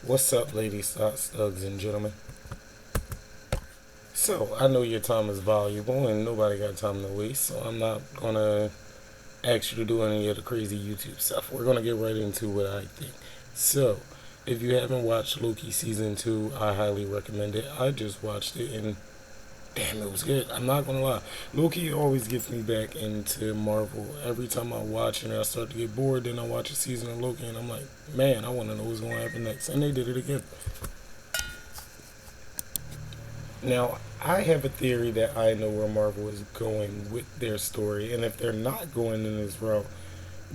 What's up, ladies, thugs, and gentlemen? So, I know your time is valuable and nobody got time to waste, so I'm not gonna ask you to do any of the crazy YouTube stuff. We're gonna get right into what I think. So, if you haven't watched Loki season 2, I highly recommend it. I just watched it and damn, it was good. I'm not gonna lie. Loki always gets me back into Marvel. Every time I watch it, I start to get bored, then I watch a season of Loki and I'm like, man, I wanna know what's gonna happen next. And they did it again. Now, I have a theory that I know where Marvel is going with their story, and if they're not going in this route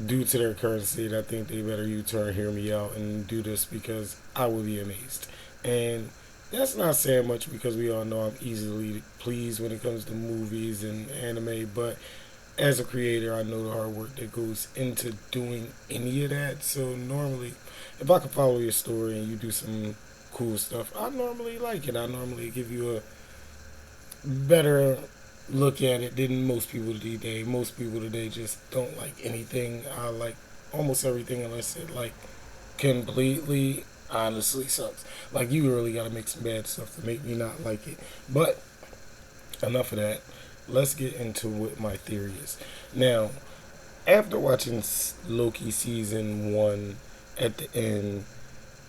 due to their current state, I think they better U-turn, hear me out, and do this because I would be amazed. And that's not saying much because we all know I'm easily pleased when it comes to movies and anime, but as a creator, I know the hard work that goes into doing any of that. So normally, if I can follow your story and you do some cool stuff, I normally like it. I normally give you a better look at it than most people today. Most people today just don't like anything. I like almost everything unless it like completely honestly sucks. Like you really gotta make some bad stuff to make me not like it. But enough of that. Let's get into what my theory is. Now, after watching Loki season 1 at the end,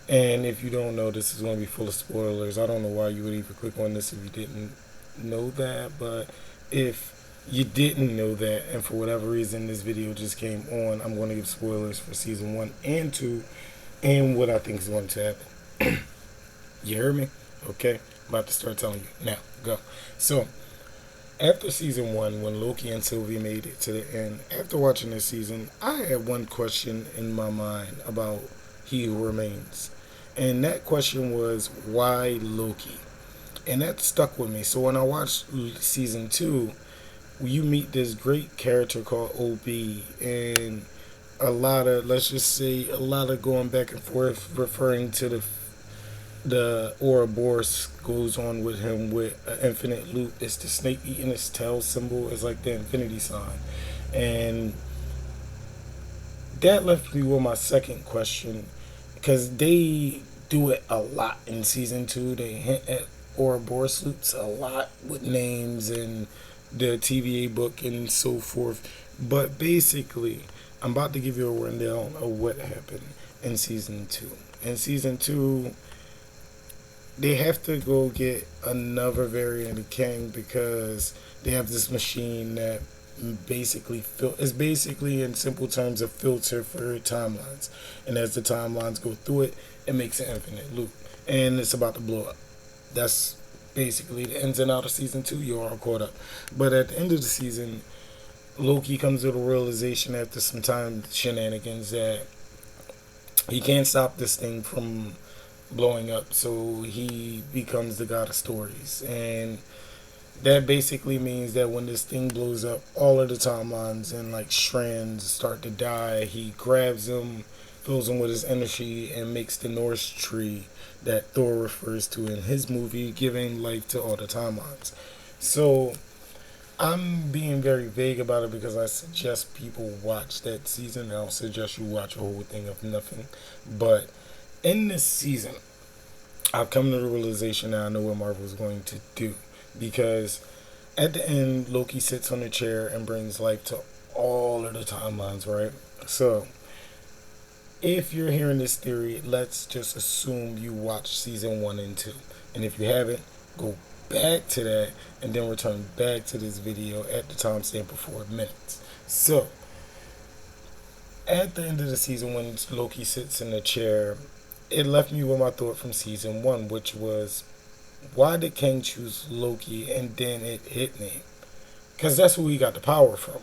and if you don't know, this is going to be full of spoilers. I don't know why you would even click on this if you didn't know that, but if you didn't know that, and for whatever reason this video just came on, I'm going to give spoilers for season 1 and 2 and what I think is going to happen. You heard me? Okay, I'm about to start telling you. Now, go. So, after season 1, when Loki and Sylvie made it to the end, after watching this season, I had one question in my mind about He Who Remains. And that question was, why Loki? And that stuck with me. So when I watched season 2, you meet this great character called OB, and a lot of, let's just say, a lot of going back and forth referring to the Ouroboros goes on with him with an infinite loop. It's the snake eating its tail symbol. It's like the infinity sign. And that left me with my second question because they do it a lot in season 2. They hint at Ouroboros loops a lot with names and the TVA book and so forth. But basically, I'm about to give you a rundown of what happened in season 2. In season 2, they have to go get another variant of Kang because they have this machine that is basically in simple terms a filter for timelines, and as the timelines go through it, it makes an infinite loop, and it's about to blow up. That's basically the ins and outs of season 2. You're all caught up, but at the end of the season, Loki comes to the realization after some time shenanigans that he can't stop this thing from blowing up, so he becomes the god of stories. And that basically means that when this thing blows up, all of the timelines and like strands start to die. He grabs them, fills them with his energy, and makes the Norse tree that Thor refers to in his movie, giving life to all the timelines. So I'm being very vague about it because I suggest people watch that season. I don't suggest you watch a whole thing of nothing. But in this season, I've come to the realization that I know what Marvel is going to do. Because at the end, Loki sits on a chair and brings life to all of the timelines, right? So, if you're hearing this theory, let's just assume you watched season 1 and 2. And if you haven't, go back to that and then return back to this video at the timestamp of 4 minutes. So, at the end of the season, when Loki sits in the chair, it left me with my thought from season 1, which was, why did Kang choose Loki? And then it hit me. Because that's who he got the power from.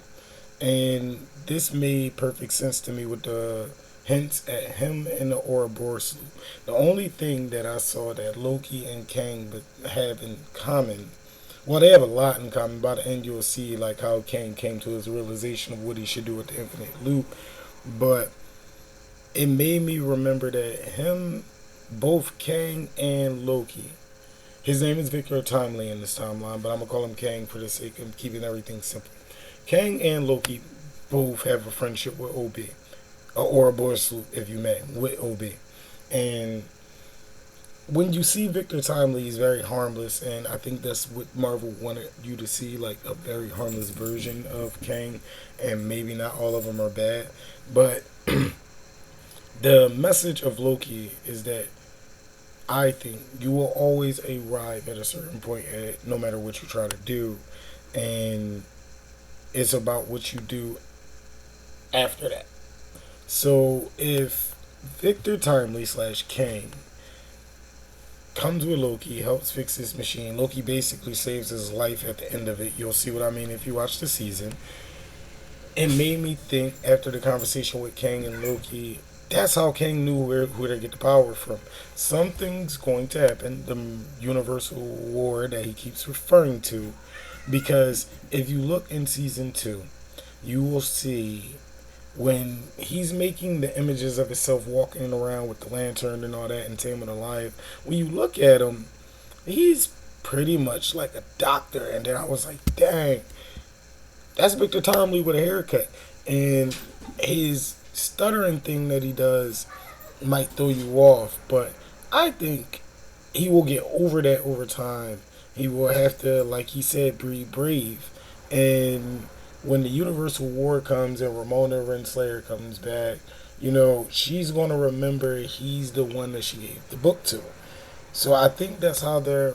And this made perfect sense to me with the hints at him and the Ouroboros. The only thing that I saw that Loki and Kang have in common, well, they have a lot in common. By the end, you'll see like how Kang came to his realization of what he should do with the infinite loop. But it made me remember that both Kang and Loki, his name is Victor Timely in this timeline, but I'm going to call him Kang for the sake of keeping everything simple. Kang and Loki both have a friendship with OB, or a Boris, if you may, with OB. And when you see Victor Timely, he's very harmless, and I think that's what Marvel wanted you to see, like a very harmless version of Kang, and maybe not all of them are bad, but the message of Loki is that I think you will always arrive at a certain point, no matter what you try to do, and it's about what you do after that. So if Victor Timely slash Kang comes with Loki, helps fix his machine. Loki basically saves his life at the end of it. You'll see what I mean if you watch the season. It made me think after the conversation with Kang and Loki, that's how Kang knew who to get the power from. Something's going to happen, the universal war that he keeps referring to. Because if you look in season 2, you will see when he's making the images of himself walking around with the lantern and all that and taming alive, when you look at him, he's pretty much like a doctor. And then I was like, dang, that's Victor Tomley with a haircut. And his stuttering thing that he does might throw you off, but I think he will get over that over time. He will have to, like he said, be brave. And when the Universal War comes and Ramona Renslayer comes back, she's going to remember he's the one that she gave the book to. So I think that's how they're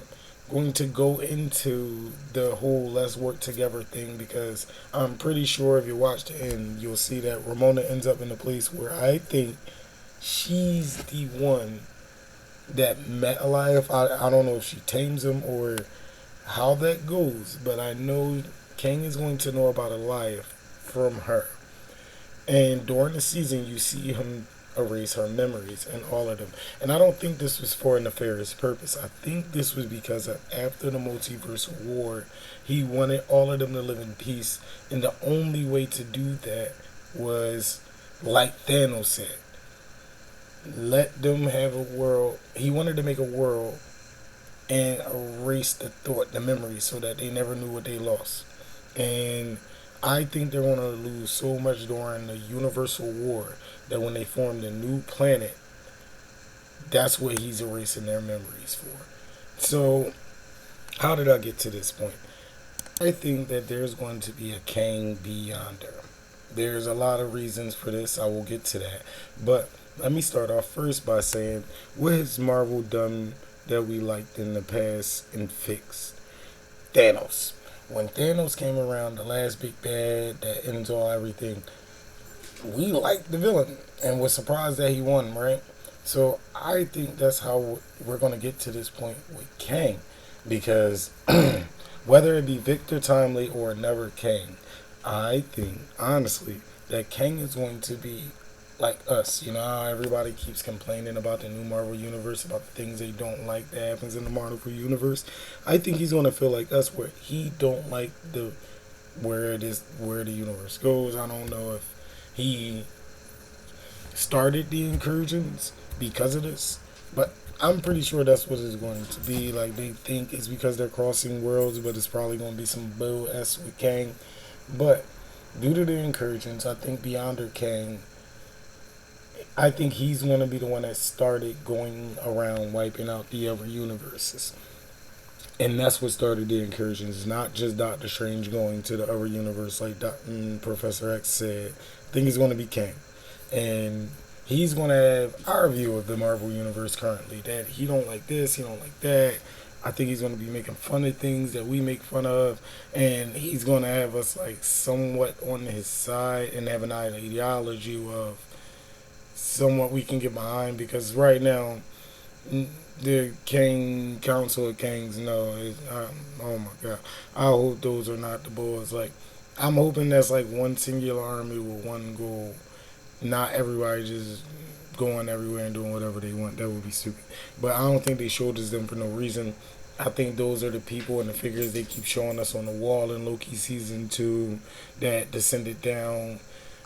going to go into the whole let's work together thing, because I'm pretty sure if you watch the end, you'll see that Ramona ends up in a place where I think she's the one that met alive. I don't know if she tames him or how that goes, but I know Kang is going to know about Alive from her. And during the season, you see him erase her memories and all of them. And I don't think this was for a nefarious purpose. I think this was because of after the multiversal war, he wanted all of them to live in peace. And the only way to do that was, like Thanos said, let them have a world. He wanted to make a world and erase the thought, the memory, so that they never knew what they lost. And I think they're going to lose so much during the Universal War that when they form the new planet, that's what he's erasing their memories for. So, how did I get to this point? I think that there's going to be a Kang Beyonder. There's a lot of reasons for this. I will get to that. But let me start off first by saying, what has Marvel done that we liked in the past and fixed? Thanos. When Thanos came around, the last big bad that ends all everything, we liked the villain and was surprised that he won, right? So I think that's how we're going to get to this point with Kang, because whether it be Victor Timely or Never Kang, I think honestly that Kang is going to be like us. You know how everybody keeps complaining about the new Marvel universe, about the things they don't like that happens in the Marvel universe. I think he's gonna feel like us, where he don't like where the universe goes. I don't know if he started the incursions because of this, but I'm pretty sure that's what it's going to be. Like, they think it's because they're crossing worlds, but it's probably going to be some bull s with Kang. But due to the incursions, I think Beyonder Kang, I think he's going to be the one that started going around wiping out the other universes. And that's what started the incursions, not just Doctor Strange going to the other universe like Professor X said. I think it's going to be Kang. And he's going to have our view of the Marvel universe currently, that he don't like this, he don't like that. I think he's going to be making fun of things that we make fun of, and he's going to have us like somewhat on his side and have an ideology of somewhat we can get behind, because right now the Kang Council of Kangs, no, oh my god, I hope those are not the boys. Like, I'm hoping that's like one singular army with one goal, not everybody just going everywhere and doing whatever they want. That would be stupid. But I don't think they showed us them for no reason. I think those are the people and the figures they keep showing us on the wall in Loki season 2 that descended down.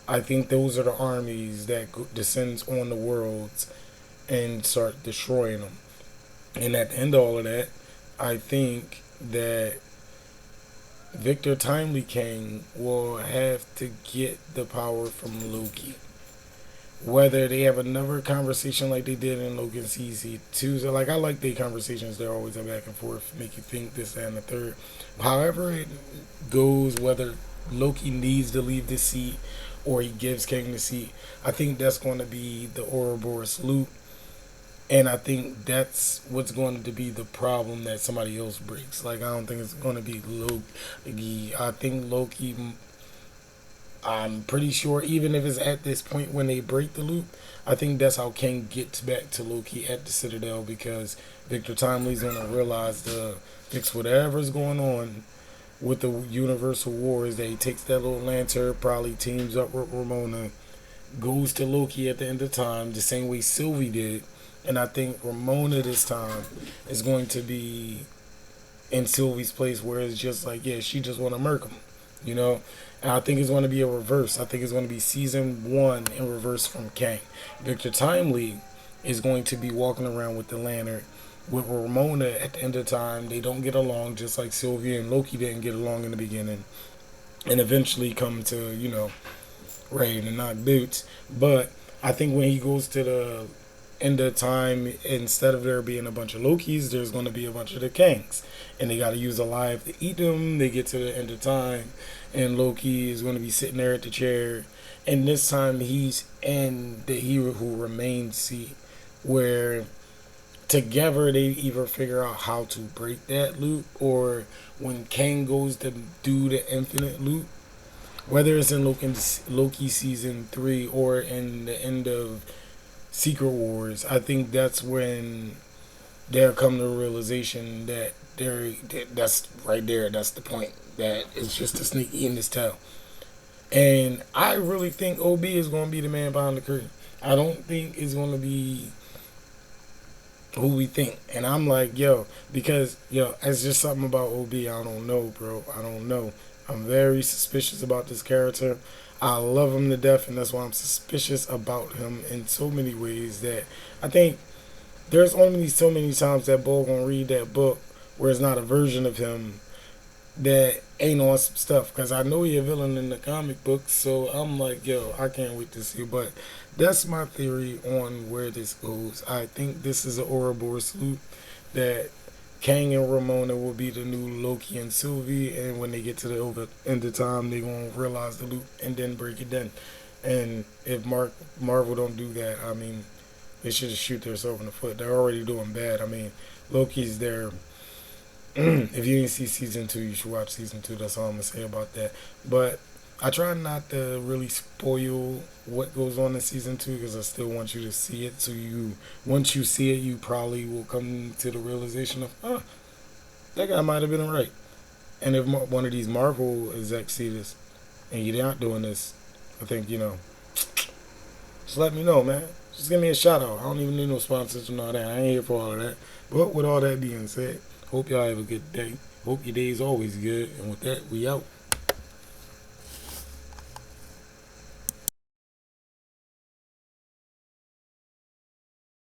I think those are the armies that descends on the worlds and start destroying them. And at the end of all of that, I think that Victor Timely Kang will have to get the power from Loki. whether they have another conversation like they did in Logan season 2. So, like, I like their conversations. They're always a back and forth, make you think this, that, and the third. However it goes, whether Loki needs to leave the seat or he gives Kang the seat, I think that's going to be the Ouroboros loop. And I think that's what's going to be the problem that somebody else breaks. Like, I don't think it's going to be Loki. I think Loki, I'm pretty sure, even if it's at this point when they break the loop, I think that's how Kang gets back to Loki at the Citadel, because Victor Timely's going to realize to fix whatever's going on with the Universal Wars, that he takes that little lantern, probably teams up with Ramona, goes to Loki at the end of time, the same way Sylvie did. And I think Ramona this time is going to be in Sylvie's place, where it's just like, yeah, she just want to murk him, you know? And I think it's going to be a reverse. I think it's going to be season 1 in reverse from Kang. Victor Timely is going to be walking around with the lantern with Ramona at the end of time. They don't get along, just like Sylvie and Loki didn't get along in the beginning. And eventually come to, ready to knock boots. But I think when he goes to the end of time, instead of there being a bunch of Lokis, there's going to be a bunch of the Kangs. And they got to use alive to eat them. They get to the end of time, and Loki is going to be sitting there at the chair. And this time he's in the Hero Who Remains seat, where together they either figure out how to break that loop, or when Kang goes to do the infinite loop, whether it's in Loki season 3 or in the end of Secret Wars, I think that's when they'll come to the realization that that's right there. That's the point. That it's just a snake eating his tail. And I really think OB is going to be the man behind the curtain. I don't think it's going to be who we think. And I'm like, because it's just something about OB. I don't know, bro. I don't know. I'm very suspicious about this character. I love him to death, and that's why I'm suspicious about him in so many ways, that I think there's only so many times that Bo gonna read that book where it's not a version of him that ain't on some stuff. Because I know he's a villain in the comic books, so I'm like, I can't wait to see. But that's my theory on where this goes. I think this is an Ouroboros loop, that Kang and Ramona will be the new Loki and Sylvie, and when they get to the end of time, they're going to realize the loop and then break it down. And if Marvel don't do that, I mean, they should just shoot themselves in the foot. They're already doing bad. I mean, Loki's there. If you didn't see season 2, you should watch season 2. That's all I'm going to say about that. But I try not to really spoil what goes on in season 2, because I still want you to see it. So once you see it, you probably will come to the realization of, that guy might have been right. And if one of these Marvel execs see this and you're not doing this, I think, just let me know, man. Just give me a shout out. I don't even need no sponsors and all that. I ain't here for all of that. But with all that being said, hope y'all have a good day. Hope your day is always good. And with that, we out.